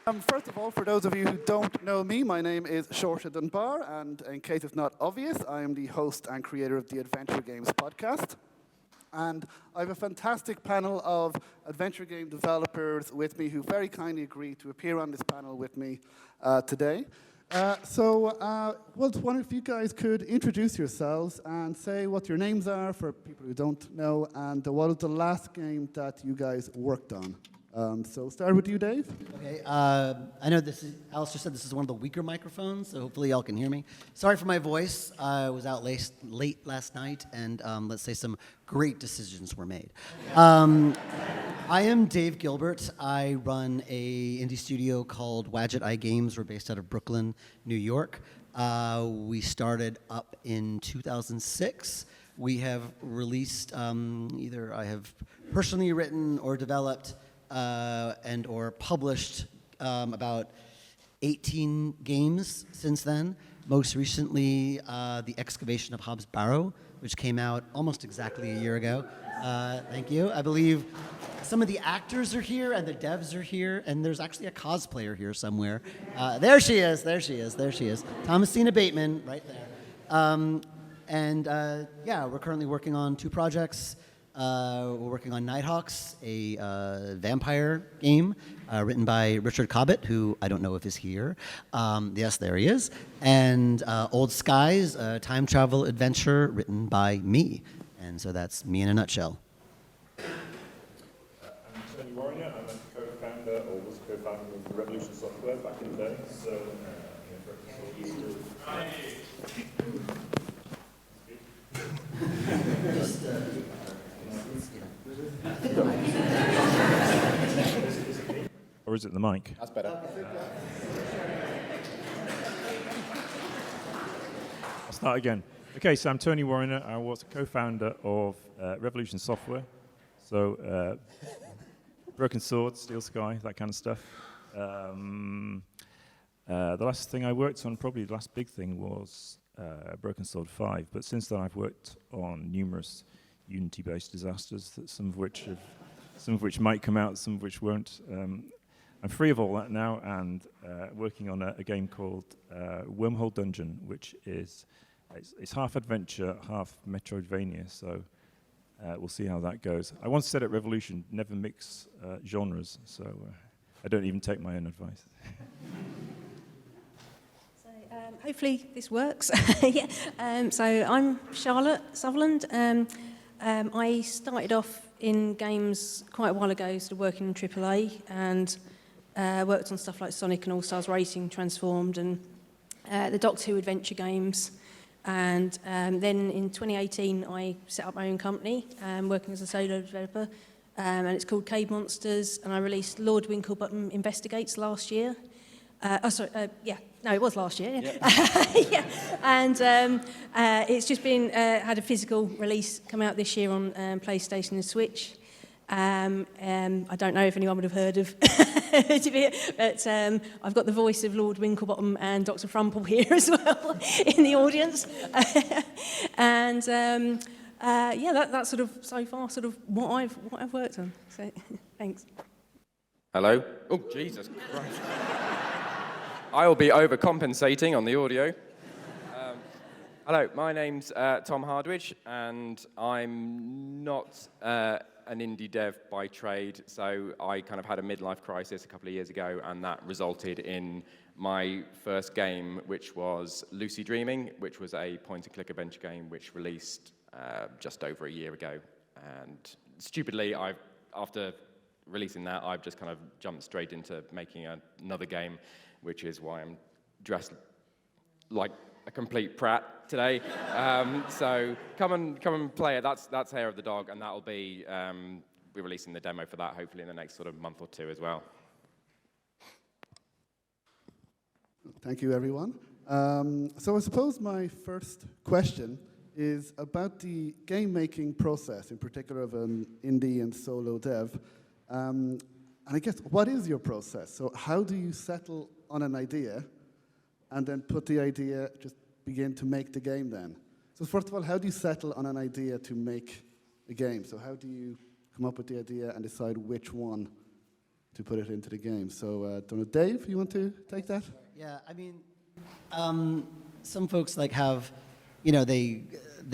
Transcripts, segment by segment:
First of all, for those of you who don't know me, my name is Seoirse Dunbar, and in case it's not obvious, I am the host and creator of the Adventure Games podcast. And I have a fantastic panel of adventure game developers with me who very kindly agreed to appear on this panel with me today. Well, one of you guys could introduce yourselves and say what your names are for people who don't know, and what was the last game that you guys worked on. So start with you, Dave. Okay, I know Alistair said this is one of the weaker microphones, so hopefully y'all can hear me. Sorry for my voice. I was out late last night, and let's say some great decisions were made. I am Dave Gilbert. I run a indie studio called Wadget Eye Games. We're based out of Brooklyn, New York. We started up in 2006. We have released, either I have personally written or developed and or published about 18 games since then. Most recently, The Excavation of Hobbs Barrow, which came out almost exactly a year ago. Thank you. I believe some of the actors are here and the devs are here, and there's actually a cosplayer here somewhere. There she is. Thomasina Bateman, right there. Yeah, we're currently working on 2 projects. We're working on Nighthawks, a vampire game written by Richard Cobbett, who I don't know if is here. Yes, there he is. And Old Skies, a time travel adventure written by me. And so that's me in a nutshell. I'm Tony Warriner. I'm a co-founder, or was co-founder of Revolution Software back in the day. So, Or is it the mic? That's better. I'll start again. Okay, so I'm Tony Warriner. I was a co-founder of Revolution Software. So, Broken Sword, Steel Sky, that kind of stuff. The last thing I worked on, probably the last big thing, was Broken Sword 5. But since then, I've worked on numerous Unity-based disasters, some of which might come out, some of which won't. I'm free of all that now, and working on a game called Wormhole Dungeon, which is it's half adventure, half Metroidvania. So we'll see how that goes. I once said at Revolution, never mix genres, so I don't even take my own advice. So hopefully this works. Yeah. So I'm Charlotte Sutherland. I started off in games quite a while ago, sort of working in AAA, and worked on stuff like Sonic and All-Stars Racing, Transformed, and the Doctor Who adventure games. And then in 2018, I set up my own company, working as a solo developer, and it's called Cave Monsters, and I released Lord Winklebottom Investigates last year. It was last year. Yeah. Yeah. And it's just been had a physical release come out this year on PlayStation and Switch. I don't know if anyone would have heard of it, but I've got the voice of Lord Winklebottom and Dr. Frumple here as well in the audience. And that's sort of so far sort of what I've worked on. So thanks. Hello. Oh, Jesus Christ. I'll be overcompensating on the audio. Hello, my name's Tom Hardwidge, and I'm not an indie dev by trade, so I kind of had a midlife crisis a couple of years ago, and that resulted in my first game, which was Lucy Dreaming, which was a point-and-click adventure game which released just over a year ago. And stupidly, after releasing that, I've just kind of jumped straight into making another game, which is why I'm dressed like a complete prat today. So come and play it. That's Hair of the Dog, and that'll be we're releasing the demo for that hopefully in the next sort of month or 2 as well. Thank you, everyone. So I suppose my first question is about the game-making process, in particular of an indie and solo dev. And I guess, what is your process? So how do you settle on an idea and then put the idea, just begin to make the game then? So first of all, how do you settle on an idea to make a game? So how do you come up with the idea and decide which one to put it into the game. So, don't know, Dave, you want to take that? Yeah, I mean, some folks like have, they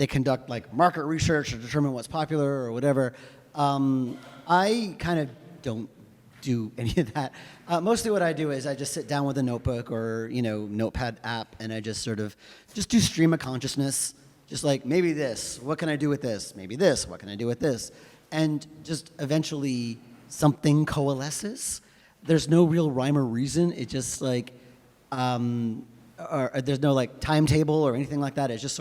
conduct like market research to determine what's popular or whatever. I kind of don't do any of that. Mostly what I do is I just sit down with a notebook or, notepad app, and I just just do stream of consciousness. Just like, maybe this, what can I do with this? Maybe this, what can I do with this? And just eventually something coalesces. There's no real rhyme or reason. It just like, or there's no like timetable or anything like that. It's just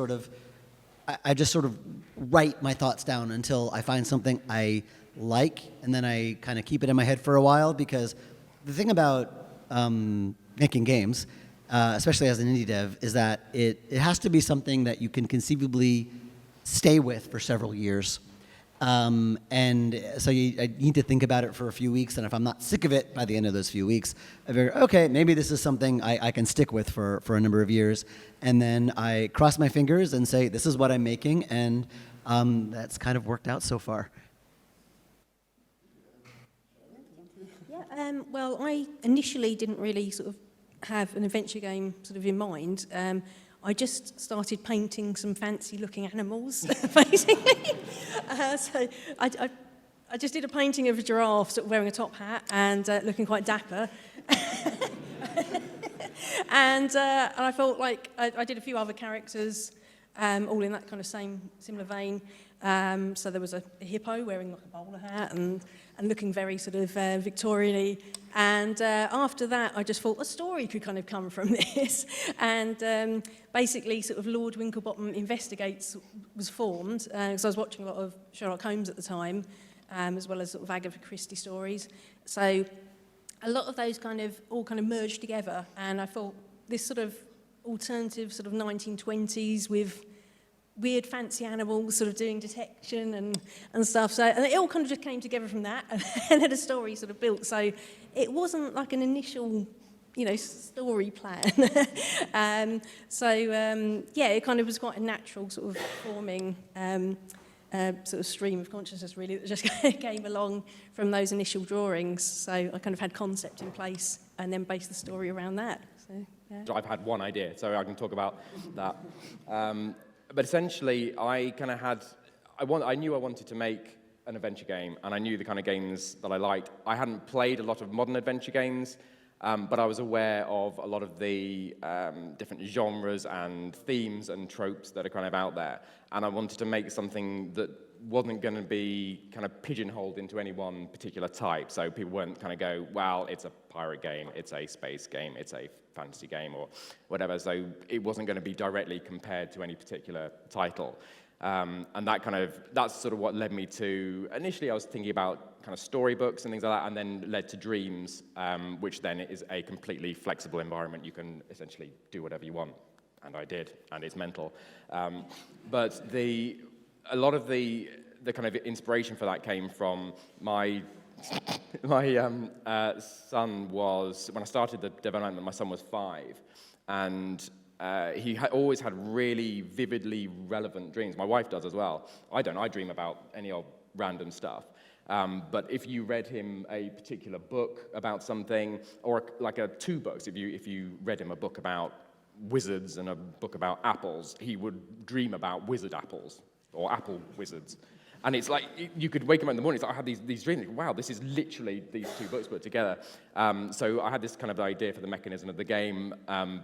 I just sort of write my thoughts down until I find something I like, and then I kind of keep it in my head for a while, because the thing about making games, especially as an indie dev, is that it has to be something that you can conceivably stay with for several years. And so I need to think about it for a few weeks, and if I'm not sick of it by the end of those few weeks, I figure, okay, maybe this is something I can stick with for a number of years. And then I cross my fingers and say, this is what I'm making, and that's kind of worked out so far. Yeah, well, I initially didn't really sort of have an adventure game sort of in mind. I just started painting some fancy-looking animals, basically. So I just did a painting of a giraffe sort of wearing a top hat and looking quite dapper. And I felt like I did a few other characters, all in that kind of similar vein. So there was a hippo wearing like a bowler hat and looking very sort of Victorian-y. And after that, I just thought a story could kind of come from this. And basically, sort of Lord Winklebottom Investigates was formed, because I was watching a lot of Sherlock Holmes at the time, as well as sort of Agatha Christie stories. So a lot of those all merged together. And I thought this sort of alternative sort of 1920s with weird fancy animals sort of doing detection and stuff. So and it all kind of just came together from that, and then a story sort of built. So it wasn't like an initial, story plan. Yeah, it kind of was quite a natural sort of forming sort of stream of consciousness, really, that just came along from those initial drawings. So I kind of had concept in place and then based the story around that. So, yeah. I've had one idea, so I can talk about that. But essentially, I knew I wanted to make an adventure game, and I knew the kind of games that I liked. I hadn't played a lot of modern adventure games, but I was aware of a lot of the different genres and themes and tropes that are kind of out there. And I wanted to make something that wasn't going to be kind of pigeonholed into any one particular type. So people weren't kind of go, well, it's a pirate game, it's a space game, it's a fantasy game, or whatever. So it wasn't going to be directly compared to any particular title. And that's sort of what led me to, initially I was thinking about kind of storybooks and things like that, and then led to Dreams, which then is a completely flexible environment. You can essentially do whatever you want, and I did, and it's mental. But a lot of the kind of inspiration for that came from my son was, when I started the development, my son was 5, and he always had really vividly relevant dreams. My wife does as well. I don't. I dream about any old random stuff. But if you read him a particular book about something, or like two books, if you read him a book about wizards and a book about apples, he would dream about wizard apples or apple wizards. And it's like, you could wake him up in the morning, it's like, I had these dreams, wow, this is literally these two books put together. So I had this kind of idea for the mechanism of the game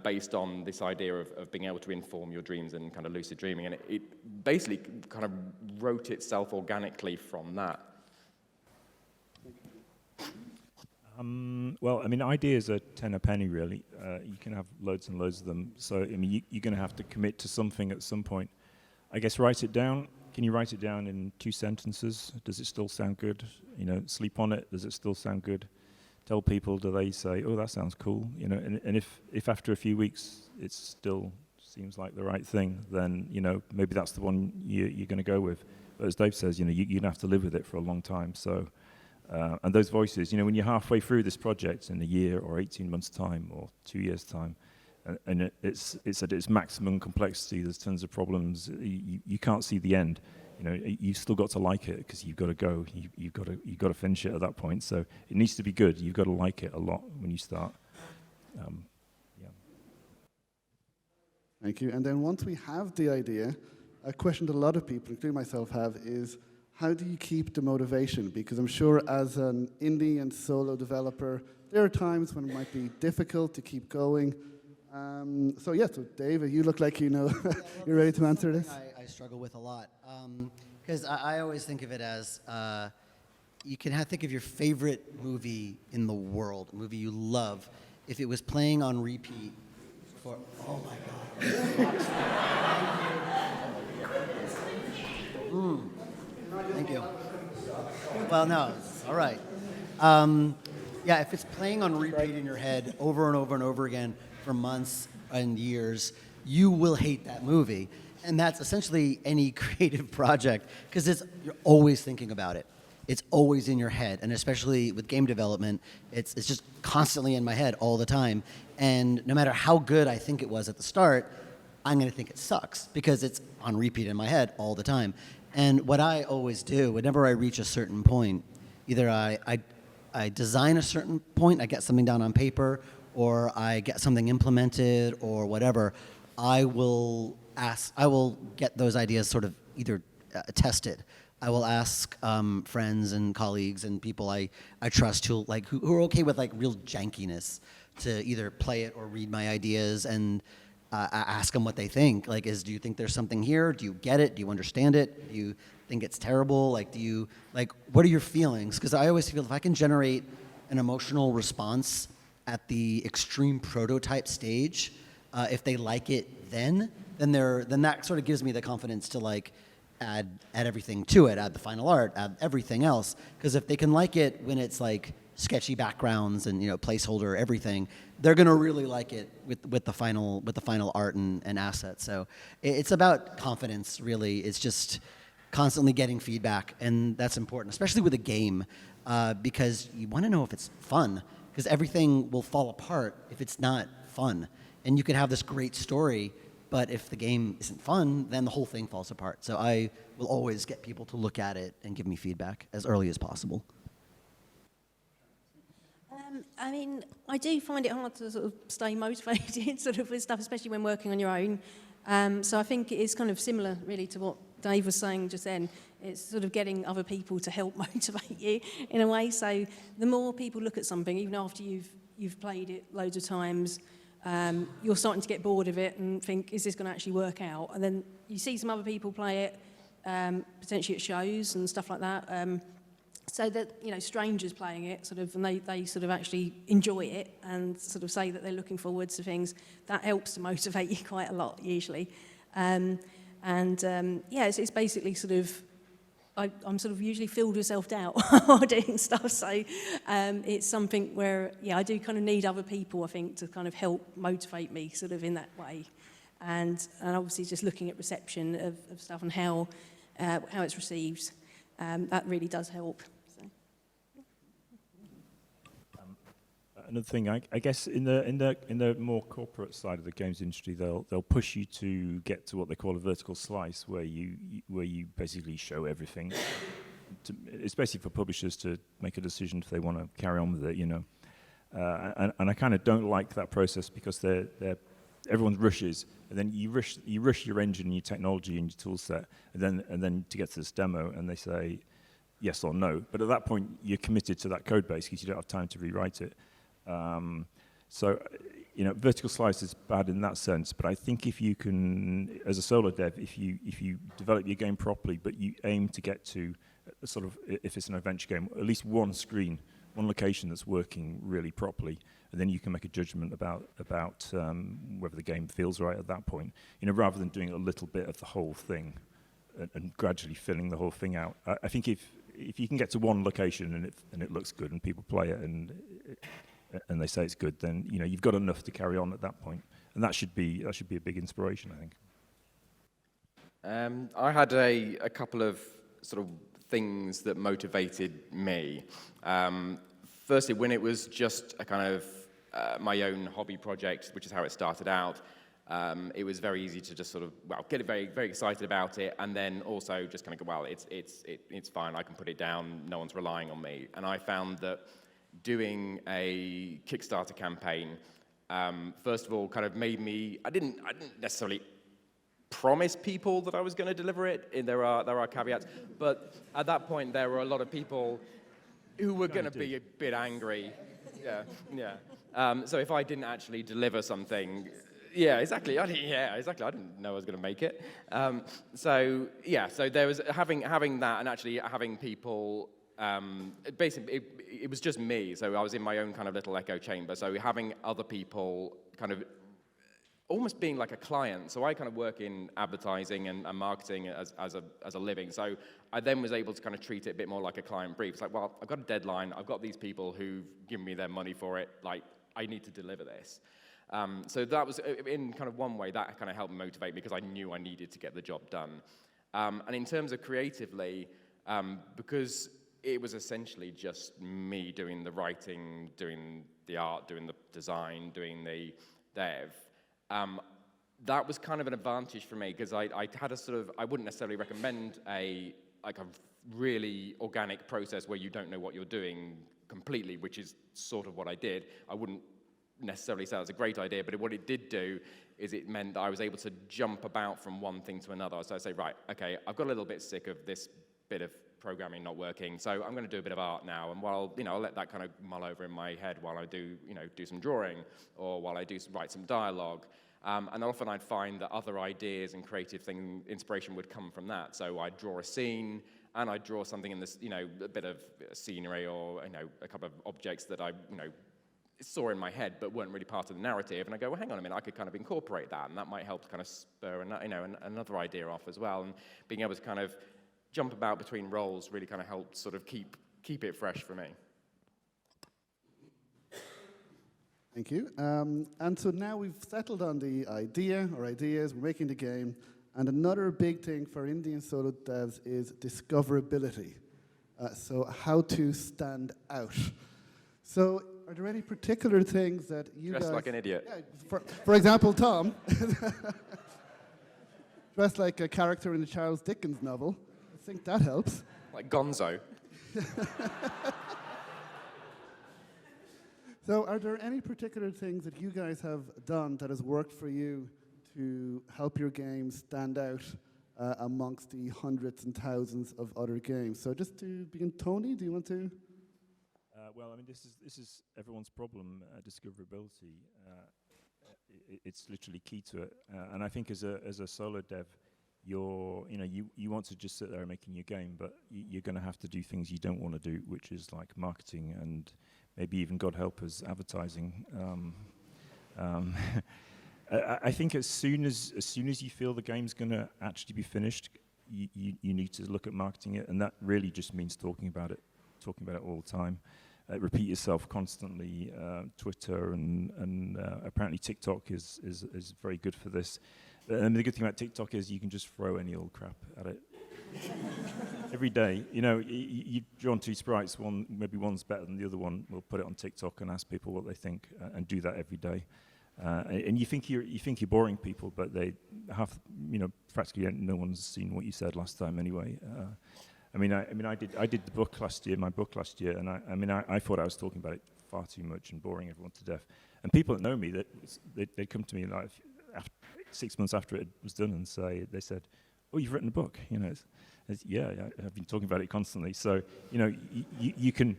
based on this idea of being able to inform your dreams and kind of lucid dreaming, and it basically kind of wrote itself organically from that. Well, I mean, ideas are 10 a penny, really. You can have loads and loads of them. So, I mean, you're going to have to commit to something at some point. I guess write it down. Can you write it down in 2 sentences? Does it still sound good? Sleep on it. Does it still sound good? Tell people, do they say, oh, that sounds cool? And if after a few weeks it still seems like the right thing, then, maybe that's the one you're going to go with. But as Dave says, you'd have to live with it for a long time. So, and those voices, when you're halfway through this project in a year or 18 months' time or 2 years' time, and it's at its maximum complexity, there's tons of problems, you can't see the end. you've still got to like it because you've got to go. You've got to finish it at that point. So it needs to be good. You've got to like it a lot when you start. Yeah. Thank you. And then once we have the idea, a question that a lot of people, including myself, have is, how do you keep the motivation? Because I'm sure as an indie and solo developer, there are times when it might be difficult to keep going. So David, you look like you know. You're ready to answer this? I struggle with a lot. Because I always think of it as, you can think of your favorite movie in the world, a movie you love. If it was playing on repeat for, oh my God. Thank you. Well, no, all right. If it's playing on repeat in your head over and over and over again for months and years, you will hate that movie. And that's essentially any creative project, because you're always thinking about it. It's always in your head, and especially with game development, it's just constantly in my head all the time. And no matter how good I think it was at the start, I'm going to think it sucks because it's on repeat in my head all the time. And what I always do, whenever I reach a certain point, either I design a certain point, I get something down on paper, or I get something implemented, or whatever, I will get those ideas sort of either tested. I will ask friends and colleagues and people I trust who are okay with real jankiness to either play it or read my ideas and ask them what they think. Do you think there's something here? Do you get it? Do you understand it? Do you think it's terrible? What are your feelings? Because I always feel if I can generate an emotional response at the extreme prototype stage, if they like it then that sort of gives me the confidence to add everything to it, add the final art, add everything else. Because if they can like it when it's sketchy backgrounds and placeholder everything, they're gonna really like it with the final art and assets. So it's about confidence, really. It's just constantly getting feedback, and that's important, especially with a game, because you want to know if it's fun. Because everything will fall apart if it's not fun, and you could have this great story, but if the game isn't fun, then the whole thing falls apart. So I will always get people to look at it and give me feedback as early as possible. I do find it hard to sort of stay motivated sort of with stuff, especially when working on your own. So I think it is kind of similar, really, to what Dave was saying just then. It's sort of getting other people to help motivate you in a way. So the more people look at something, even after you've played it loads of times, you're starting to get bored of it and think, is this going to actually work out? And then you see some other people play it, potentially at shows and stuff like that. So that, strangers playing it, sort of, and they sort of actually enjoy it and sort of say that they're looking forward to things, that helps to motivate you quite a lot, usually. It's basically sort of, I'm sort of usually filled with self-doubt while doing stuff. So it's something where, I do kind of need other people, I think, to kind of help motivate me sort of in that way. And obviously just looking at reception of stuff and how it's received, that really does help. Another thing, I guess, in the more corporate side of the games industry, they'll push you to get to what they call a vertical slice, where you basically show everything. It's basically for publishers to make a decision if they want to carry on with it, And I kind of don't like that process because everyone rushes, and then you rush your engine, and your technology, and your tool set, and then to get to this demo, and they say yes or no. But at that point, you're committed to that code base because you don't have time to rewrite it. Vertical slice is bad in that sense, but I think if you can, as a solo dev, if you develop your game properly, but you aim to get to sort of, if it's an adventure game, at least one screen, one location that's working really properly, and then you can make a judgment about whether the game feels right at that point, rather than doing a little bit of the whole thing and gradually filling the whole thing out. I think if you can get to one location and it looks good and people play it and they say it's good, then you've got enough to carry on at that point, and that should be a big inspiration, I think. I had a couple of sort of things that motivated me. Firstly, when it was just a kind of my own hobby project, which is how it started out, it was very easy to just sort of, well, get very, very excited about it, and then also just kind of go, well, it's fine, I can put it down, no one's relying on me. And I found that doing a Kickstarter campaign, first of all, kind of made me, I didn't necessarily promise people that I was going to deliver it. There are caveats, but at that point there were a lot of people who were going to be a bit angry. Yeah. So if I didn't actually deliver something, exactly. I didn't know I was going to make it. So there was having that, and actually having people. Basically, it was just me. So I was in my own kind of little echo chamber. So having other people kind of almost being like a client. So I kind of work in advertising and marketing as a living. So I then was able to kind of treat it a bit more like a client brief. It's like, well, I've got a deadline. I've got these people who've given me their money for it. Like, I need to deliver this. So that was, in kind of one way, that kind of helped motivate me because I knew I needed to get the job done. And in terms of creatively, because it was essentially just me doing the writing, doing the art, doing the design, doing the dev, that was kind of an advantage for me because I had a sort of, I wouldn't necessarily recommend a really organic process where you don't know what you're doing completely, which is sort of what I did. I wouldn't necessarily say that's a great idea, but what it did do is it meant that I was able to jump about from one thing to another. So I say, right, okay, I've got a little bit sick of this bit of programming not working, so I'm going to do a bit of art now, and while, I'll let that kind of mull over in my head while I do some drawing, or while I write some dialogue. And often I'd find that other ideas and creative inspiration would come from that. So I'd draw a scene, and I'd draw something in this, a bit of scenery, or a couple of objects that I, saw in my head but weren't really part of the narrative. And I go, well, hang on a minute, I could kind of incorporate that, and that might help to kind of spur another idea off as well. And being able to kind of jump about between roles really kind of helped sort of keep it fresh for me. Thank you. And so now we've settled on the idea or ideas, we're making the game, and another big thing for indie and solo devs is discoverability. So how to stand out. So are there any particular things that you Dressed guys... like an idiot. Yeah, for example, Tom. Dressed like a character in a Charles Dickens novel. I think that helps. Like Gonzo. So are there any particular things that you guys have done that has worked for you to help your game stand out amongst the hundreds and thousands of other games? So just to begin, Tony, do you want to? Well, I mean, this is everyone's problem, discoverability. It's literally key to it. And I think as a solo dev, you want to just sit there making your game, but you're going to have to do things you don't want to do, which is like marketing and maybe even, God help us, advertising. I think as soon as you feel the game's going to actually be finished, you need to look at marketing it, and that really just means talking about it all the time. Repeat yourself constantly. Twitter and apparently TikTok is very good for this. And the good thing about TikTok is you can just throw any old crap at it. Every day, you draw on two sprites, maybe one's better than the other one. We'll put it on TikTok and ask people what they think, and do that every day. And you think you're boring people, but they have, practically no one's seen what you said last time anyway. I did the book last year, my book last year, and I thought I was talking about it far too much and boring everyone to death. And people that know me, they come to me like 6 months after it was done and they said, "Oh, you've written a book." Yeah, I've been talking about it constantly. So you can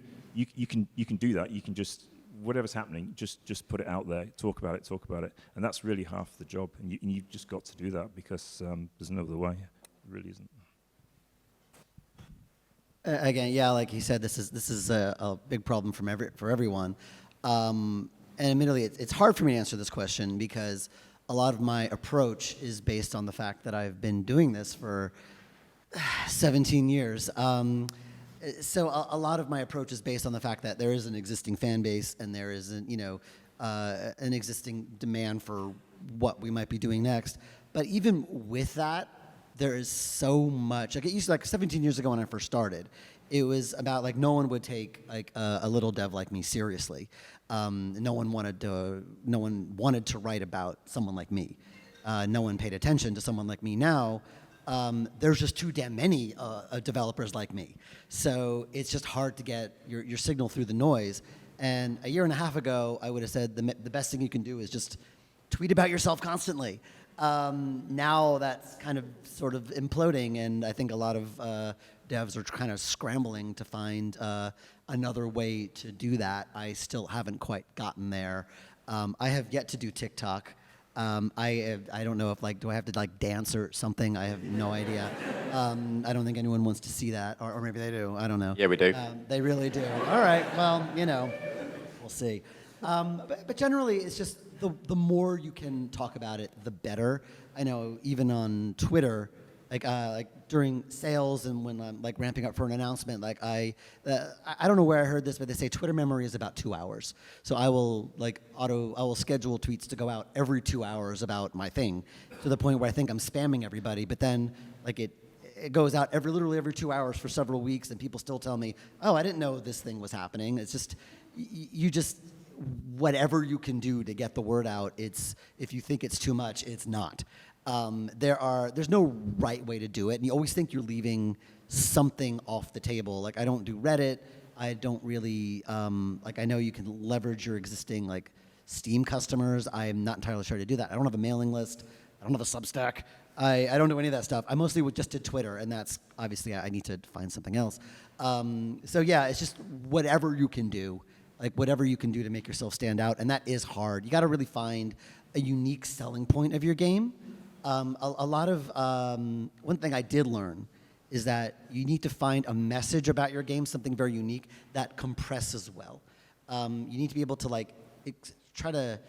do that. You can just, whatever's happening, just put it out there, talk about it, and that's really half the job. And you've just got to do that because there's no other way. It really isn't. Again, yeah, like he said, this is a big problem for everyone. And admittedly, it's hard for me to answer this question because a lot of my approach is based on the fact that I've been doing this for 17 years. So a lot of my approach is based on the fact that there is an existing fan base and there is an existing demand for what we might be doing next. But even with that, there is so much. Like it used to, 17 years ago when I first started, it was about like no one would take like a little dev like me seriously. No one wanted to write about someone like me. no one paid attention to someone like me. Now, there's just too damn many developers like me. So it's just hard to get your signal through the noise. And a year and a half ago, I would have said the best thing you can do is just tweet about yourself constantly. Now that's kind of sort of imploding, and I think a lot of devs are kind of scrambling to find another way to do that. I still haven't quite gotten there. I have yet to do TikTok. I don't know if do I have to dance or something? I have no idea. I don't think anyone wants to see that, or maybe they do. I don't know. Yeah, we do. They really do. All right. Well, we'll see. But generally, it's just the more you can talk about it, the better. I know even on Twitter, like during sales and when I'm ramping up for an announcement, I don't know where I heard this, but they say Twitter memory is about 2 hours. So I will I will schedule tweets to go out every 2 hours about my thing, to the point where I think I'm spamming everybody. But then it goes out literally every 2 hours for several weeks, and people still tell me, oh, I didn't know this thing was happening. It's just whatever you can do to get the word out. If you think it's too much, it's not. There's no right way to do it, and you always think you're leaving something off the table. I don't do Reddit. I don't really I know you can leverage your existing Steam customers. I'm not entirely sure how to do that. I don't have a mailing list. I don't have a Substack. I don't do any of that stuff. I mostly just did Twitter, and that's obviously I need to find something else. So yeah, it's just whatever you can do. Whatever you can do to make yourself stand out, and that is hard. You got to really find a unique selling point of your game. A lot of one thing I did learn is that you need to find a message about your game, something very unique that compresses well. You need to be able to try to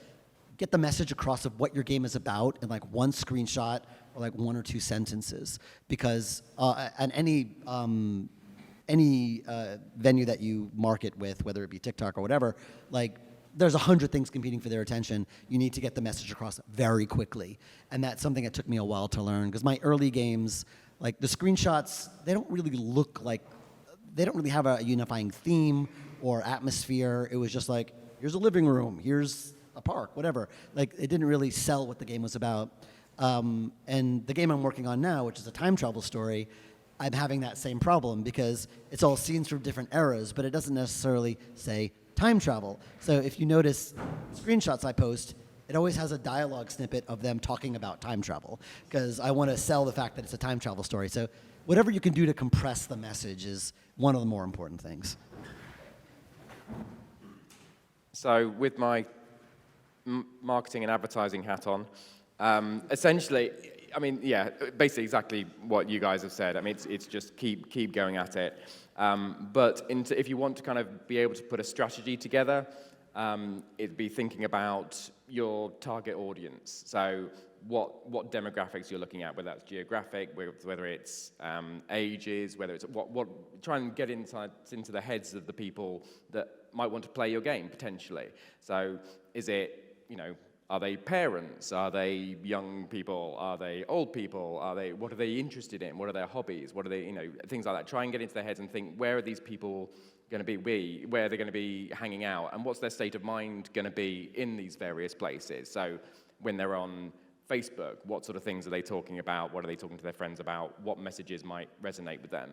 get the message across of what your game is about in one screenshot or 1 or 2 sentences, because on any venue that you market with, whether it be TikTok or whatever, there's 100 things competing for their attention. You need to get the message across very quickly. And that's something that took me a while to learn, because my early games, the screenshots, they don't really they don't really have a unifying theme or atmosphere. It was just here's a living room, here's a park, whatever. It didn't really sell what the game was about. And the game I'm working on now, which is a time travel story, I'm having that same problem, because it's all scenes from different eras, but it doesn't necessarily say time travel. So if you notice screenshots I post, it always has a dialogue snippet of them talking about time travel, because I want to sell the fact that it's a time travel story. So whatever you can do to compress the message is one of the more important things. So with my marketing and advertising hat on, essentially, basically exactly what you guys have said. It's just keep going at it. But if you want to kind of be able to put a strategy together, it'd be thinking about your target audience. So what demographics you're looking at, whether that's geographic, whether it's ages, whether it's try and get into the heads of the people that might want to play your game potentially. So is it, are they parents? Are they young people? Are they old people? What are they interested in? What are their hobbies? What are they, things like that. Try and get into their heads and think, where are these people going to be? Where are they going to be hanging out? And what's their state of mind going to be in these various places? So when they're on Facebook, what sort of things are they talking about? What are they talking to their friends about? What messages might resonate with them?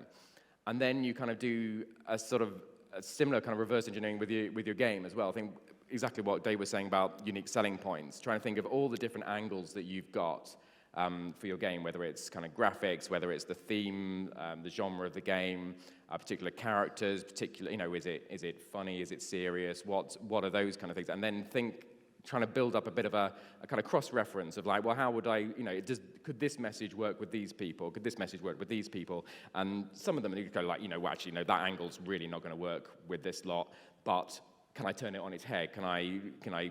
And then you kind of do a similar kind of reverse engineering with your game as well. I think exactly what Dave was saying about unique selling points, trying to think of all the different angles that you've got for your game, whether it's kind of graphics, whether it's the theme, the genre of the game, particular characters, is it funny, is it serious, what are those kind of things, and then trying to build up a bit of a kind of cross-reference of well, how would could this message work with these people? Could this message work with these people? And some of them you go actually, no, that angle's really not going to work with this lot, but can I turn it on its head? Can I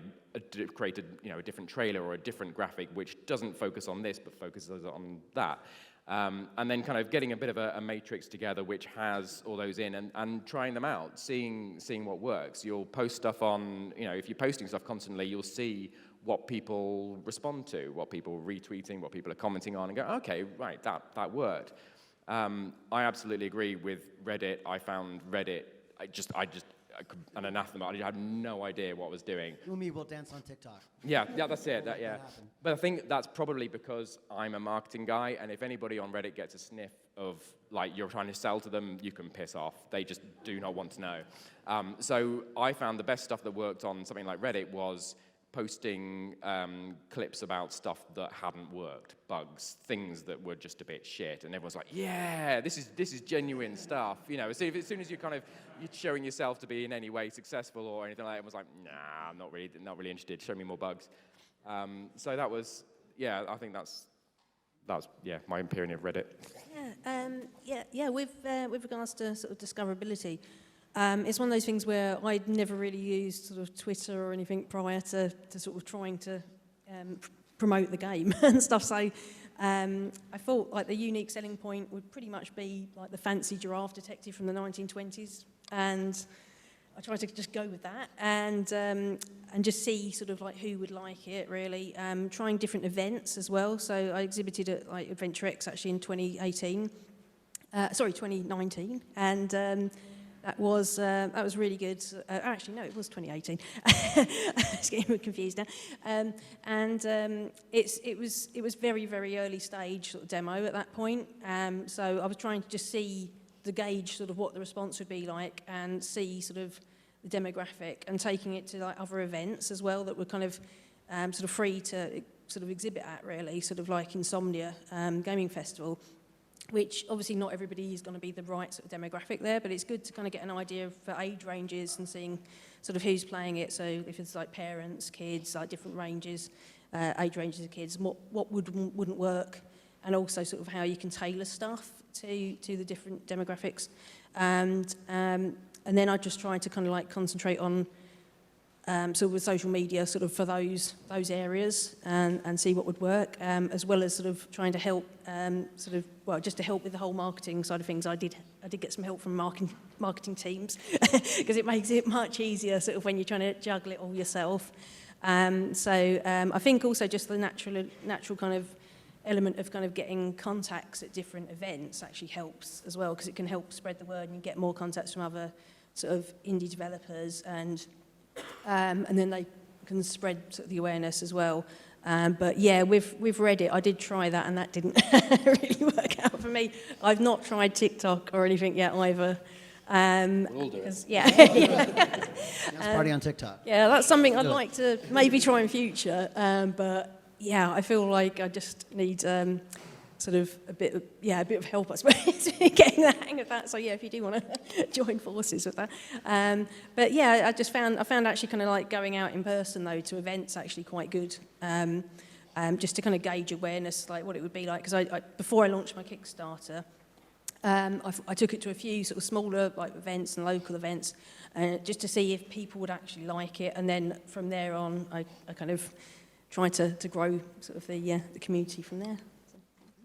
create a different trailer or a different graphic which doesn't focus on this but focuses on that? And then kind of getting a bit of a matrix together which has all those in and trying them out, seeing what works. You'll post stuff on, if you're posting stuff constantly, you'll see what people respond to, what people are retweeting, what people are commenting on, and go, okay, right, that worked. I absolutely agree with Reddit. I found Reddit, an anathema. I had no idea what I was doing. You and me will dance on TikTok. Yeah, that's it. Yeah. happen. But I think that's probably because I'm a marketing guy, and if anybody on Reddit gets a sniff of like you're trying to sell to them, you can piss off. They just do not want to know. So I found the best stuff that worked on something like Reddit was posting clips about stuff that hadn't worked, bugs, things that were just a bit shit, and everyone's like, "Yeah, this is genuine stuff." You know, as soon as you're showing yourself to be in any way successful or anything like that, everyone's like, "Nah, I'm not really interested. Show me more bugs." So that was, yeah, I think that's my opinion of Reddit. With regards to sort of discoverability, it's one of those things where I'd never really used sort of Twitter or anything prior to sort of trying to promote the game and stuff. So I thought like the unique selling point would pretty much be like the fancy giraffe detective from the 1920s, and I tried to just go with that and just see sort of like who would like it really. Trying different events as well. So I exhibited at like AdventureX actually in 2019, and that was really good. Actually, no, it was 2018. It's getting confused now. It was very, very early stage sort of demo at that point. So I was trying to just see the gauge sort of what the response would be like and see sort of the demographic and taking it to like other events as well that were kind of sort of free to sort of exhibit at really, sort of like Insomnia Gaming Festival, which obviously not everybody is going to be the right sort of demographic there, but it's good to kind of get an idea for age ranges and seeing sort of who's playing it. So if it's like parents, kids, like different ranges, age ranges of kids, what wouldn't work, and also sort of how you can tailor stuff to the different demographics. And then I just tried to kind of like concentrate on sort of with social media sort of for those areas and see what would work, as well as sort of trying to help just to help with the whole marketing side of things. I did get some help from marketing teams because it makes it much easier sort of when you're trying to juggle it all yourself. I think also just the natural kind of element of kind of getting contacts at different events actually helps as well, because it can help spread the word and you get more contacts from other sort of indie developers and then they can spread sort of the awareness as well. But yeah, with Reddit, I did try that and that didn't really work out for me. I've not tried TikTok or anything yet either. We'll all do it. Yeah. Let's party on TikTok. Yeah, that's something I'd like to maybe try in future. But yeah, I feel like I just need sort of a bit of help, I suppose, getting the hang of that. So yeah, if you do want to join forces with that. But yeah, I found actually kind of like going out in person though to events actually quite good. Just to kind of gauge awareness, like what it would be like. Because before I launched my Kickstarter, I took it to a few sort of smaller like events and local events, just to see if people would actually like it. And then from there on, I kind of tried to grow sort of the community from there.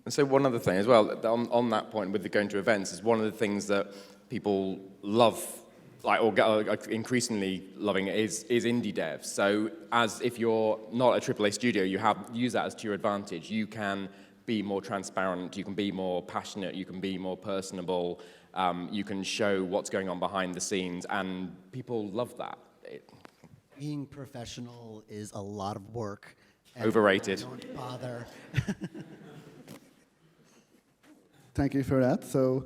And so one other thing as well, on that point with the going to events, is one of the things that people love, like or increasingly loving, is indie devs. So as if you're not a AAA studio, use that as to your advantage. You can be more transparent, you can be more passionate, you can be more personable, you can show what's going on behind the scenes, and people love that. Being professional is a lot of work. Overrated. Don't bother. Thank you for that. So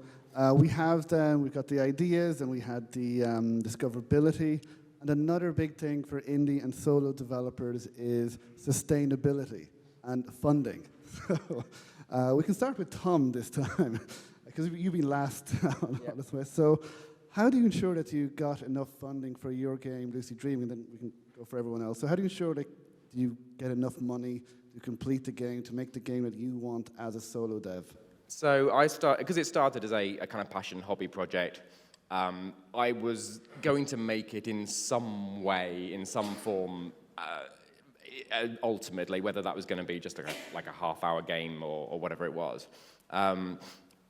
we've got the ideas and we had the discoverability. And another big thing for indie and solo developers is sustainability and funding. So we can start with Tom this time, because you've been last on this way. So how do you ensure that you got enough funding for your game, Lucid Dreaming, and then we can go for everyone else. So how do you ensure that you get enough money to complete the game, to make the game that you want as a solo dev? So because it started as a kind of passion hobby project, I was going to make it in some way, in some form, ultimately, whether that was going to be just like a half-hour game or whatever it was.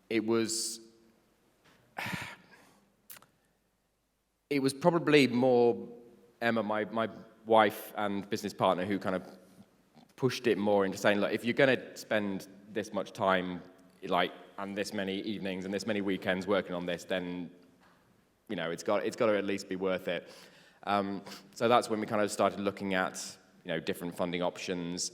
It was probably more Emma, my wife and business partner, who kind of pushed it more into saying, look, if you're going to spend this much time, and this many evenings and this many weekends working on this, then it's got to at least be worth it. So that's when we kind of started looking at different funding options.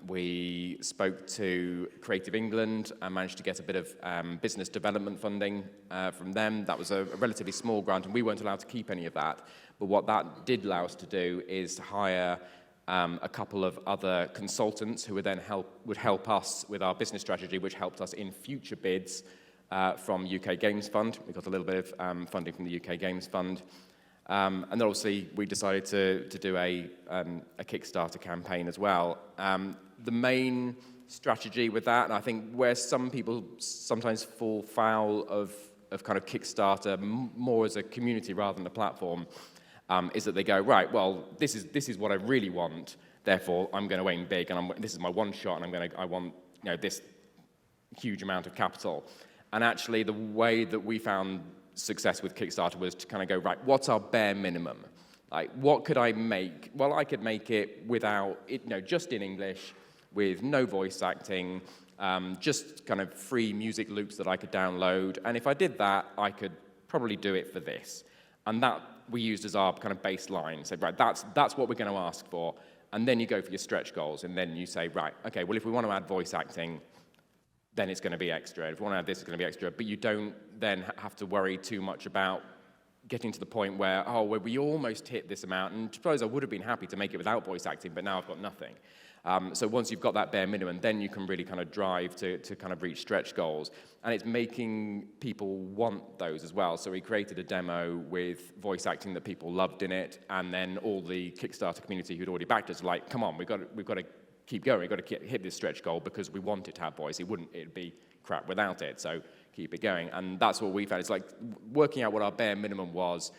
We spoke to Creative England and managed to get a bit of business development funding from them. That was a relatively small grant, and we weren't allowed to keep any of that. But what that did allow us to do is hire a couple of other consultants who would then help us with our business strategy, which helped us in future bids from UK Games Fund. We got a little bit of funding from the UK Games Fund. And then obviously we decided to do a Kickstarter campaign as well. The main strategy with that, and I think where some people sometimes fall foul of kind of Kickstarter more as a community rather than a platform, is that they go, right, well, this is what I really want, therefore I'm going to aim big, and this is my one shot, and I want this huge amount of capital. And actually the way that we found success with Kickstarter was to kind of go, right, what's our bare minimum? Like, what could I make? Well, I could make it without, just in English, with no voice acting, just kind of free music loops that I could download. And if I did that, I could probably do it for this. And that we used as our kind of baseline. So, right, that's what we're going to ask for. And then you go for your stretch goals. And then you say, right, okay, well, if we want to add voice acting, then it's going to be extra. If you want to add this, it's going to be extra. But you don't then have to worry too much about getting to the point where, we almost hit this amount. And suppose I would have been happy to make it without voice acting, but now I've got nothing. So once you've got that bare minimum, then you can really kind of drive to kind of reach stretch goals. And it's making people want those as well. So we created a demo with voice acting that people loved in it. And then all the Kickstarter community who'd already backed us were like, come on, we've got to keep going. We've got to hit this stretch goal because we want it to have voice. It'd be crap without it. So keep it going. And that's what we found. It's like working out what our bare minimum was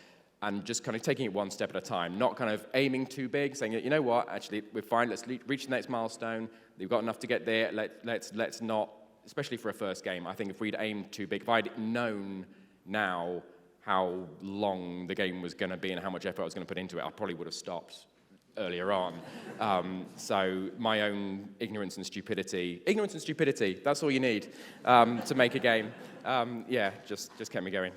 and just kind of taking it one step at a time, not kind of aiming too big, saying, you know what, actually, we're fine. Let's reach the next milestone. We've got enough to get there. Let's not, especially for a first game, I think if we'd aimed too big, if I'd known now how long the game was going to be and how much effort I was going to put into it, I probably would have stopped earlier on. So my own ignorance and stupidity, that's all you need to make a game. Just kept me going.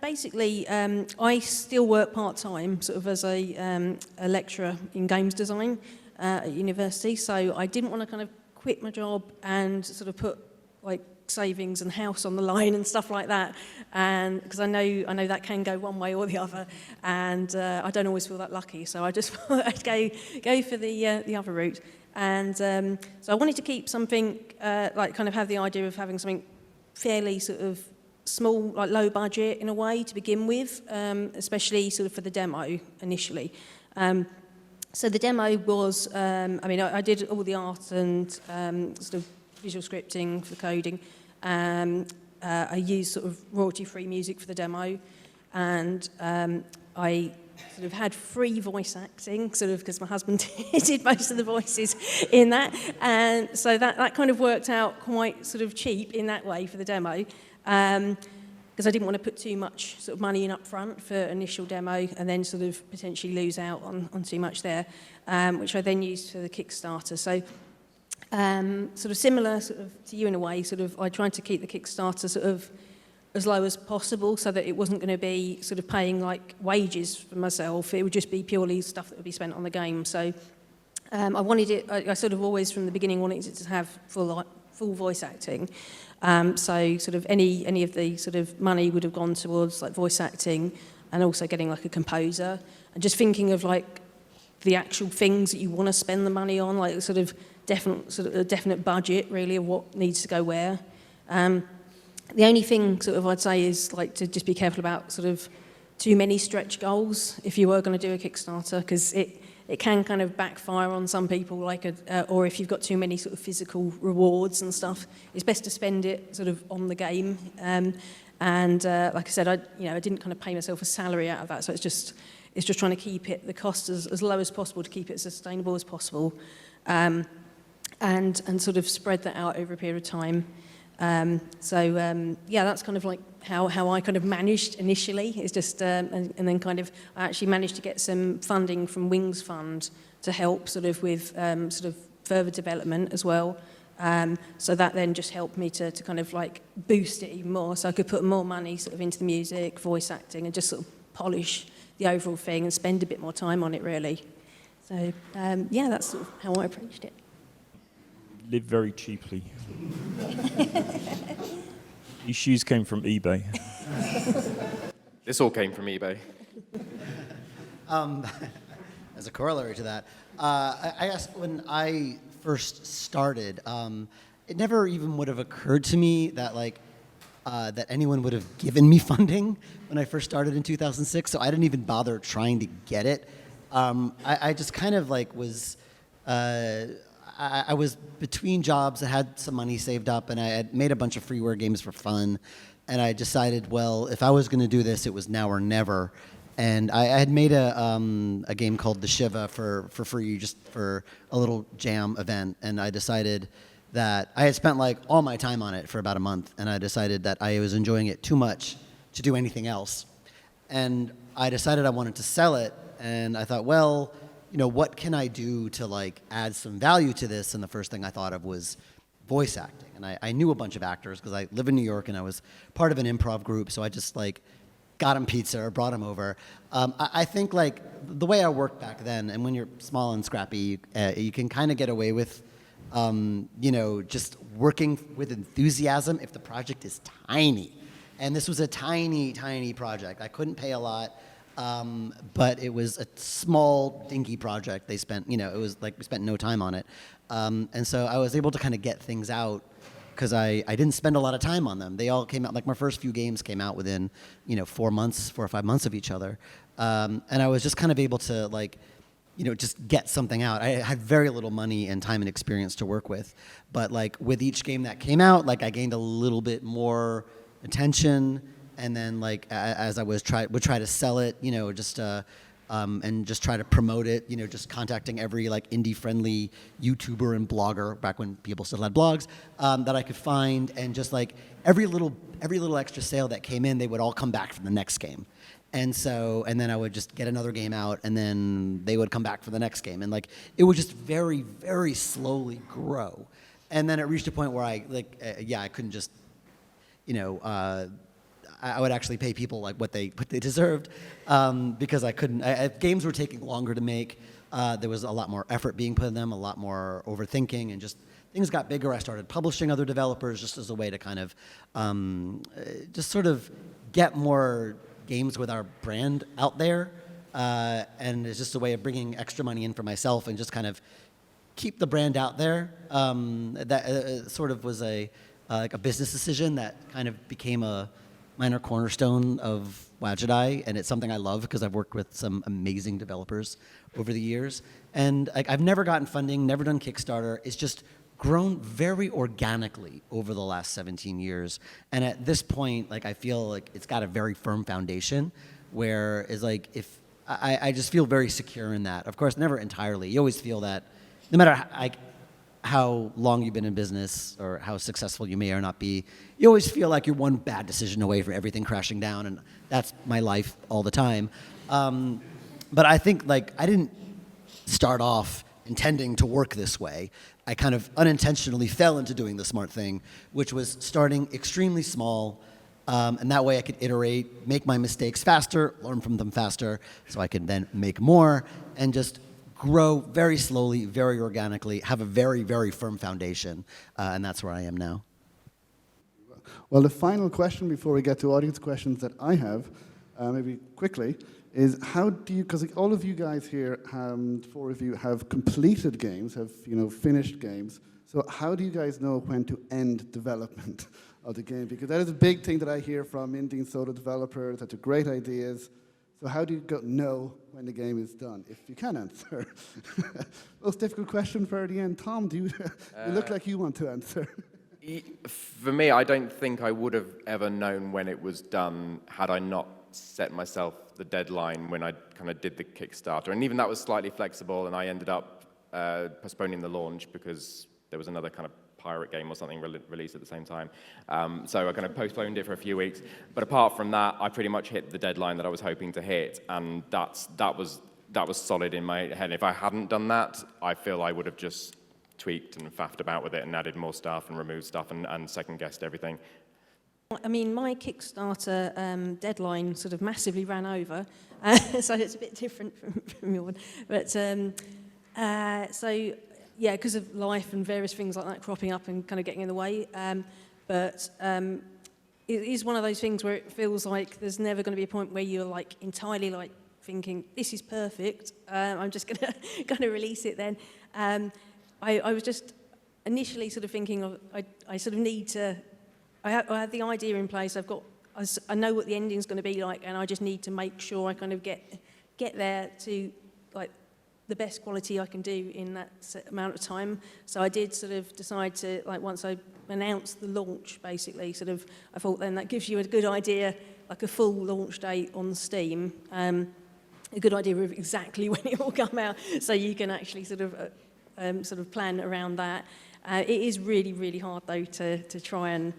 Basically, I still work part-time, sort of as a lecturer in games design at university, so I didn't want to kind of quit my job and sort of put like savings and house on the line and stuff like that, and because I know that can go one way or the other, and I don't always feel that lucky, so I just thought I'd go for the other route, and so I wanted to keep something like kind of have the idea of having something fairly sort of small, like low budget in a way to begin with, especially sort of for the demo initially. So the demo was, I did all the art and sort of visual scripting for the coding. I used sort of royalty-free music for the demo, and I sort of had free voice acting, sort of because my husband did most of the voices in that, and so that kind of worked out quite sort of cheap in that way for the demo, because I didn't want to put too much sort of money in up front for initial demo and then sort of potentially lose out on too much there, which I then used for the Kickstarter. So sort of similar sort of to you in a way, sort of I tried to keep the Kickstarter sort of as low as possible so that it wasn't going to be sort of paying like wages for myself. It would just be purely stuff that would be spent on the game. So I wanted it, I sort of always from the beginning wanted it to have full voice acting. So sort of any of the sort of money would have gone towards like voice acting and also getting like a composer and just thinking of like the actual things that you want to spend the money on, like sort of a definite budget really of what needs to go where. The only thing sort of I'd say is like to just be careful about sort of too many stretch goals if you were going to do a Kickstarter, because it can kind of backfire on some people, like or if you've got too many sort of physical rewards and stuff, it's best to spend it sort of on the game. And like I said, I didn't kind of pay myself a salary out of that, so it's just trying to keep it the cost as low as possible to keep it as sustainable as possible, and sort of spread that out over a period of time. That's kind of like how I kind of managed initially. It's just and then kind of I actually managed to get some funding from Wings Fund to help sort of with sort of further development as well. So that then just helped me to kind of like boost it even more. So I could put more money sort of into the music, voice acting, and just sort of polish the overall thing and spend a bit more time on it, really. So, yeah, that's sort of how I approached it. Live very cheaply. These shoes came from eBay. This all came from eBay. As a corollary to that, I guess when I first started, it never even would have occurred to me that that anyone would have given me funding when I first started in 2006. So I didn't even bother trying to get it. I just kind of was. I was between jobs. I had some money saved up, and I had made a bunch of freeware games for fun. And I decided, well, if I was going to do this, it was now or never. And I had made a game called The Shiva for free, just for a little jam event. And I decided that I had spent all my time on it for about a month, and I decided that I was enjoying it too much to do anything else. And I decided I wanted to sell it, and I thought, well, what can I do to add some value to this? And the first thing I thought of was voice acting. And I knew a bunch of actors because I live in New York and I was part of an improv group. So I just got them pizza or brought them over. I think the way I worked back then, and when you're small and scrappy, you can kind of get away with, just working with enthusiasm if the project is tiny. And this was a tiny, tiny project. I couldn't pay a lot. But it was a small, dinky project. They spent, it was we spent no time on it. And so I was able to kind of get things out because I didn't spend a lot of time on them. They all came out, my first few games came out within, 4 or 5 months of each other. And I was just kind of able to just get something out. I had very little money and time and experience to work with. But with each game that came out, I gained a little bit more attention. And then, as I would try to sell it, and just try to promote it, just contacting every indie-friendly YouTuber and blogger back when people still had blogs that I could find, and just every little extra sale that came in, they would all come back for the next game, and then I would just get another game out, and then they would come back for the next game, and it would just very, very slowly grow, and then it reached a point where I couldn't just, I would actually pay people what they deserved because I couldn't. Games were taking longer to make. There was a lot more effort being put in them, a lot more overthinking, and just things got bigger. I started publishing other developers just as a way to kind of just sort of get more games with our brand out there, and it's just a way of bringing extra money in for myself and just kind of keep the brand out there. That sort of was a business decision that kind of became a minor cornerstone of Wajidai, and it's something I love because I've worked with some amazing developers over the years. And I've never gotten funding, never done Kickstarter. It's just grown very organically over the last 17 years. And at this point, I feel it's got a very firm foundation where it's if I just feel very secure in that. Of course, never entirely. You always feel that no matter how long you've been in business or how successful you may or not be, you always feel like you're one bad decision away from everything crashing down, and that's my life all the time. But I think I didn't start off intending to work this way. I kind of unintentionally fell into doing the smart thing, which was starting extremely small, and that way I could iterate, make my mistakes faster, learn from them faster, so I could then make more, and just grow very slowly, very organically, have a very, very firm foundation, and that's where I am now. Well, the final question before we get to audience questions that I have, maybe quickly, is how do you, because all of you guys here, 4 of you, have completed games, have finished games, so how do you guys know when to end development of the game? Because that is a big thing that I hear from indie and soda developers, that are great ideas. So how do you know when the game is done, if you can answer? Most difficult question for the end. Tom, you look like you want to answer. For me, I don't think I would have ever known when it was done had I not set myself the deadline when I kind of did the Kickstarter. And even that was slightly flexible, and I ended up postponing the launch because there was another kind of pirate game or something released at the same time. So I kind of postponed it for a few weeks. But apart from that, I pretty much hit the deadline that I was hoping to hit, and that was solid in my head. If I hadn't done that, I feel I would have just tweaked and faffed about with it and added more stuff and removed stuff and second-guessed everything. I mean, my Kickstarter deadline sort of massively ran over, so it's a bit different from your one. But so, yeah, because of life and various things like that cropping up and kind of getting in the way. But it is one of those things where it feels like there's never going to be a point where you're like entirely like thinking, this is perfect, I'm just going to release it then. I was just initially sort of thinking of, I sort of need to, I have the idea in place, I know what the ending's going to be like, and I just need to make sure I kind of get there to like the best quality I can do in that set amount of time. So I did sort of decide to, like, once I announced the launch, basically, sort of, I thought then that gives you a good idea, like a full launch date on Steam, a good idea of exactly when it will come out, so you can actually sort of plan around that. It is really, really hard though to try and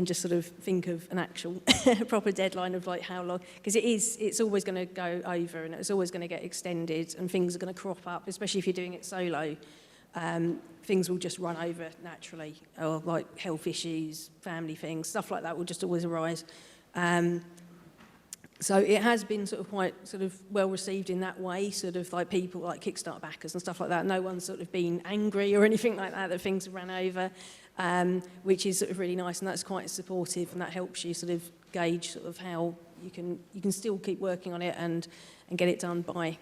just sort of think of an actual proper deadline of like how long, because it's always going to go over and it's always going to get extended and things are going to crop up, especially if you're doing it solo. Things will just run over naturally, or like health issues, family things, stuff like that will just always arise. So it has been sort of quite sort of well received in that way, sort of like people like Kickstarter backers and stuff like that. No one's sort of been angry or anything like that things ran over, which is sort of really nice, and that's quite supportive, and that helps you sort of gauge sort of how you can still keep working on it and get it done by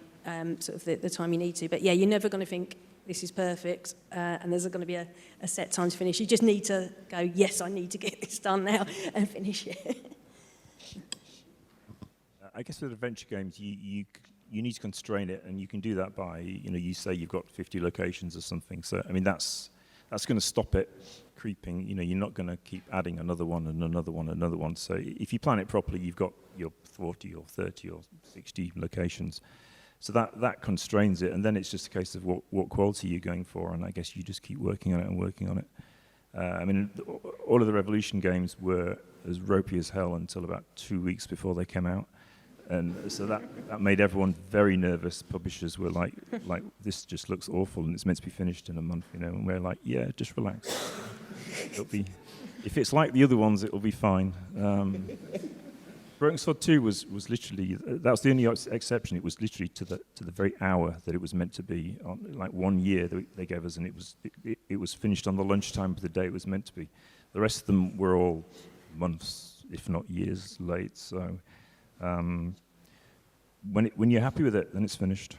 sort of the time you need to. But yeah, you're never going to think this is perfect, and there's going to be a set time to finish. You just need to go, yes, I need to get this done now and finish it. I guess with adventure games, you need to constrain it, and you can do that by, you say you've got 50 locations or something. So, I mean, that's going to stop it creeping. You're not going to keep adding another one and another one and another one. So if you plan it properly, you've got your 40 or 30 or 60 locations. So that constrains it, and then it's just a case of what quality you're going for, and I guess you just keep working on it and working on it. I mean, all of the Revolution games were as ropey as hell until about 2 weeks before they came out. And so that made everyone very nervous. Publishers were like, this just looks awful, and it's meant to be finished in a month, And we're like, yeah, just relax. If it's like the other ones, it'll be fine. Broken Sword 2 was literally, that was the only exception. It was literally to the very hour that it was meant to be. On, like 1 year they gave us, and it was finished on the lunchtime of the day it was meant to be. The rest of them were all months, if not years, late. So. When you're happy with it, then it's finished.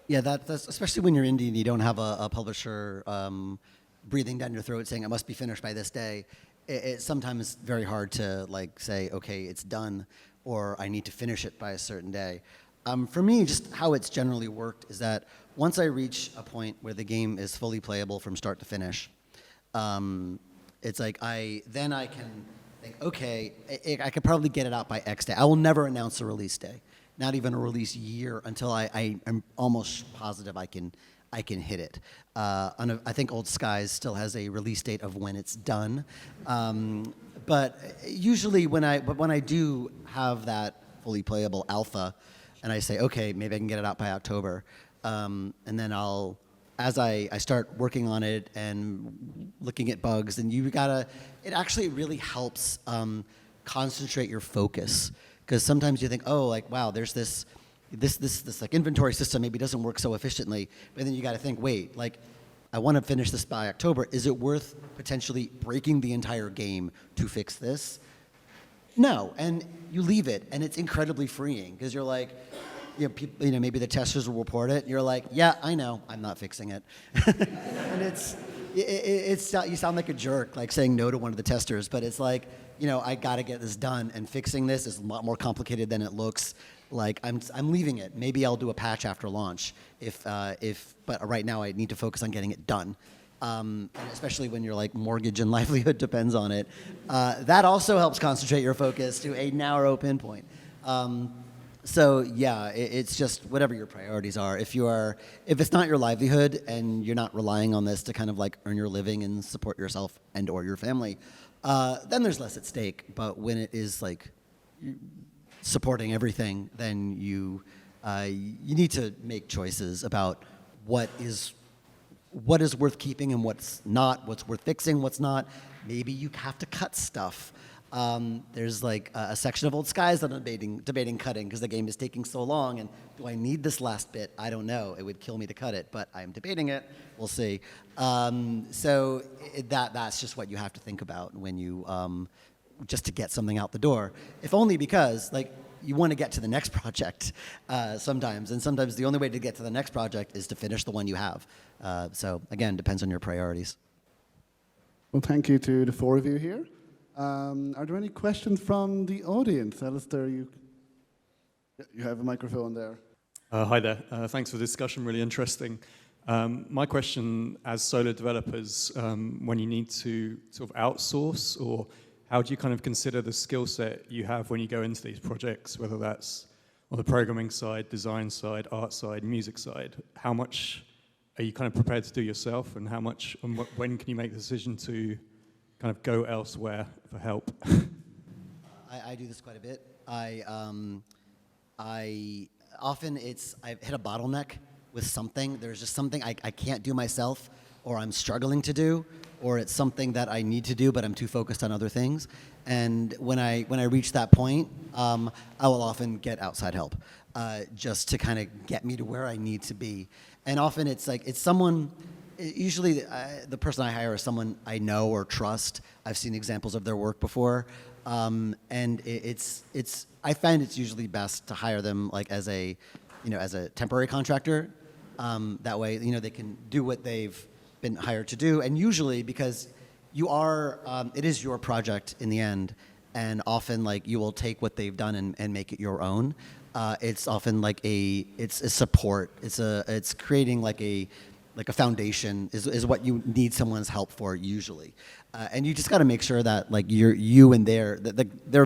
Yeah, that's especially when you're indie and you don't have a publisher breathing down your throat saying it must be finished by this day. It's sometimes very hard to like say, okay, it's done, or I need to finish it by a certain day. For me, just how it's generally worked is that once I reach a point where the game is fully playable from start to finish, it's like I can think, okay, I could probably get it out by X day. I will never announce a release day, not even a release year, until I am almost positive I can hit it. I think Old Skies still has a release date of when it's done, but usually when I do have that fully playable alpha, and I say, okay, maybe I can get it out by October, and then as I start working on it and looking at bugs, and it actually really helps concentrate your focus. Because sometimes you think, oh, like, wow, there's this like inventory system maybe doesn't work so efficiently. But then you got to think, wait, like, I want to finish this by October. Is it worth potentially breaking the entire game to fix this? No, and you leave it, and it's incredibly freeing because you're like, maybe the testers will report it. You're like, yeah, I know, I'm not fixing it. And it's you sound like a jerk, like saying no to one of the testers, but it's like, I got to get this done, and fixing this is a lot more complicated than it looks. Like I'm leaving it. Maybe I'll do a patch after launch but right now I need to focus on getting it done. And especially when your like mortgage and livelihood depends on it. That also helps concentrate your focus to a narrow pinpoint. So yeah, it's just whatever your priorities are. If it's not your livelihood and you're not relying on this to kind of like earn your living and support yourself and or your family, then there's less at stake. But when it is like supporting everything, then you need to make choices about what is what is worth keeping and what's not, what's worth fixing, what's not. Maybe you have to cut stuff. There's like a section of Old Skies that I'm debating cutting because the game is taking so long, and do I need this last bit? I don't know. It would kill me to cut it, but I'm debating it. We'll see. So that's just what you have to think about when you, just to get something out the door. If only because, like, you want to get to the next project sometimes, and sometimes the only way to get to the next project is to finish the one you have. So again, depends on your priorities. Well, thank you to the four of you here. Are there any questions from the audience? Alistair, you have a microphone there. Hi there. Thanks for the discussion, really interesting. My question, as solo developers, when you need to sort of outsource, or how do you kind of consider the skill set you have when you go into these projects, whether that's on the programming side, design side, art side, music side? How much are you kind of prepared to do yourself, and how much, and when can you make the decision to kind of go elsewhere for help? I do this quite a bit. Often I've hit a bottleneck with something. There's just something I can't do myself, or I'm struggling to do, or it's something that I need to do, but I'm too focused on other things. And when I reach that point, I will often get outside help, just to kind of get me to where I need to be. And often it's someone. Usually, the person I hire is someone I know or trust. I've seen examples of their work before, and I find it's usually best to hire them like as a temporary contractor. That way, they can do what they've been hired to do. And usually, because it is your project in the end, and often like you will take what they've done and make it your own. It's often like it's a support. It's creating like a foundation is what you need someone's help for usually, and you just got to make sure that like you and their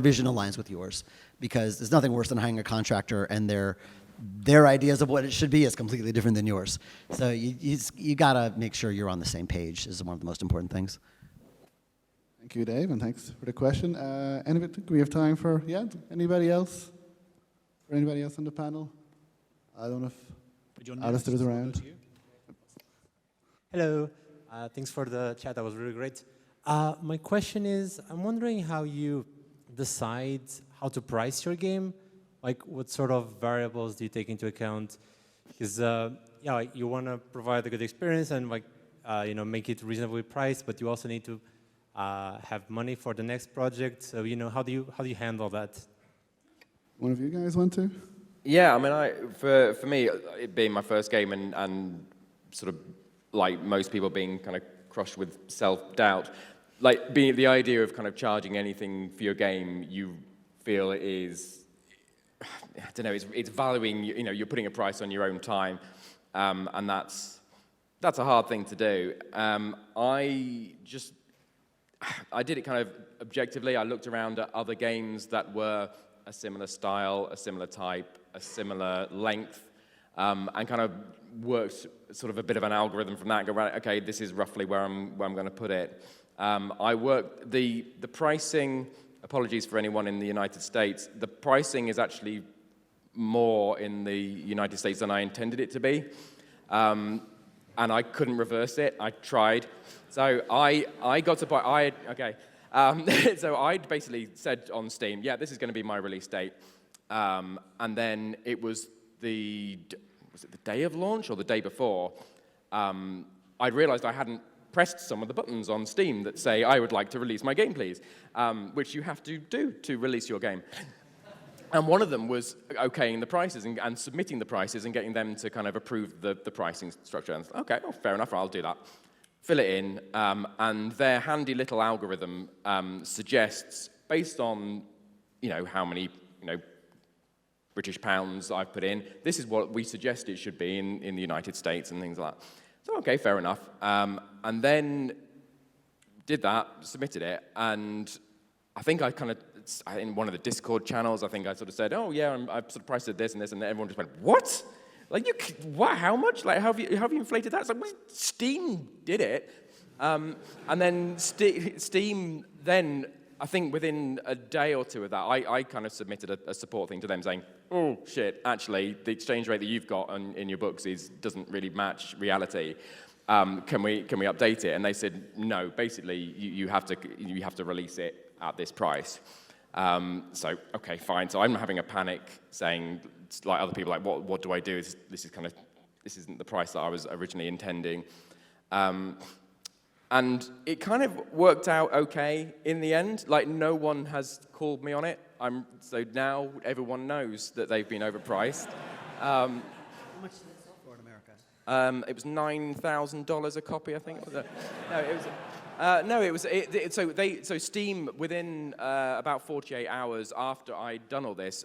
vision aligns with yours, because there's nothing worse than hiring a contractor and their ideas of what it should be is completely different than yours. So you got to make sure you're on the same page is one of the most important things. Thank you, Dave, and thanks for the question. We have time for anybody else? Or anybody else on the panel? I don't know if Alistair is around. Hello. Thanks for the chat. That was really great. My question is, I'm wondering how you decide how to price your game. Like, what sort of variables do you take into account? Because, you want to provide a good experience and, make it reasonably priced, but you also need to have money for the next project. So, how do you handle that? One of you guys want to? Yeah, I mean, for me, it being my first game and sort of like most people being kind of crushed with self-doubt, like the idea of kind of charging anything for your game you feel is, I don't know, it's valuing, you're putting a price on your own time, and that's a hard thing to do. I did it kind of objectively. I looked around at other games that were a similar style, a similar type, a similar length, and kind of worked sort of a bit of an algorithm from that. Go, right, okay, this is roughly where I'm going to put it. I worked the pricing. Apologies for anyone in the United States. The pricing is actually more in the United States than I intended it to be, and I couldn't reverse it. I tried, so I got to buy. So I'd basically said on Steam, yeah, this is going to be my release date, and then it was the day of launch or the day before, I realized I hadn't pressed some of the buttons on Steam that say, I would like to release my game, please, which you have to do to release your game. And one of them was okaying the prices and submitting the prices and getting them to kind of approve the pricing structure. And okay, well, fair enough, I'll do that. Fill it in, and their handy little algorithm suggests, based on how many British pounds I've put in, this is what we suggest it should be in the United States and things like that. So okay, fair enough. And then did that, submitted it, and I think I kind of, in one of the Discord channels, I think I sort of said, oh yeah, I've sort of priced it this and this, and everyone just went, what? Like, what? How much? Like, how have you inflated that? It's like, well, Steam did it. And then Steam then, I think within a day or two of that, I kind of submitted a support thing to them saying, oh, shit, actually, the exchange rate that you've got in your books doesn't really match reality. can we update it? And they said, no, basically, you have to release it at this price. So, okay, fine. So I'm having a panic saying, like other people, like, what do I do? This isn't the price that I was originally intending. And it kind of worked out okay in the end. Like, no one has called me on it. So now everyone knows that they've been overpriced. How much did it sell for in America? It was $9,000 a copy, I think. So Steam, within about 48 hours after I'd done all this,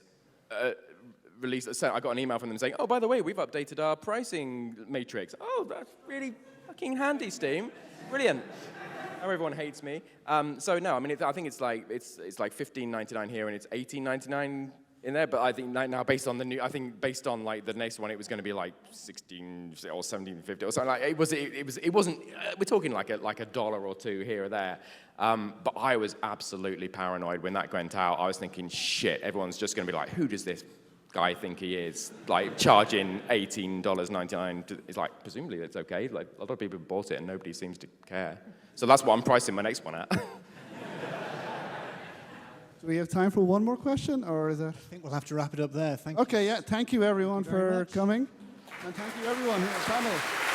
released. So I got an email from them saying, "Oh, by the way, we've updated our pricing matrix." Oh, that's really fucking handy, Steam. Brilliant. Now everyone hates me. So no, I mean, I think it's like $15.99 here and it's $18.99 in there. But I think now based on like the next one, it was going to be like $16 or $17.50 or something. Like it wasn't. We're talking like a dollar or two here or there. But I was absolutely paranoid when that went out. I was thinking, shit, everyone's just going to be like, who does this guy think he is? Like charging $18.99. It's like, presumably it's okay. Like a lot of people bought it and nobody seems to care. So that's what I'm pricing my next one at. Do we have time for one more question, or is it? I think we'll have to wrap it up there. Thank you. Okay, yeah. Thank you, everyone, Thank you very for much. coming. And thank you, everyone, here at the panel.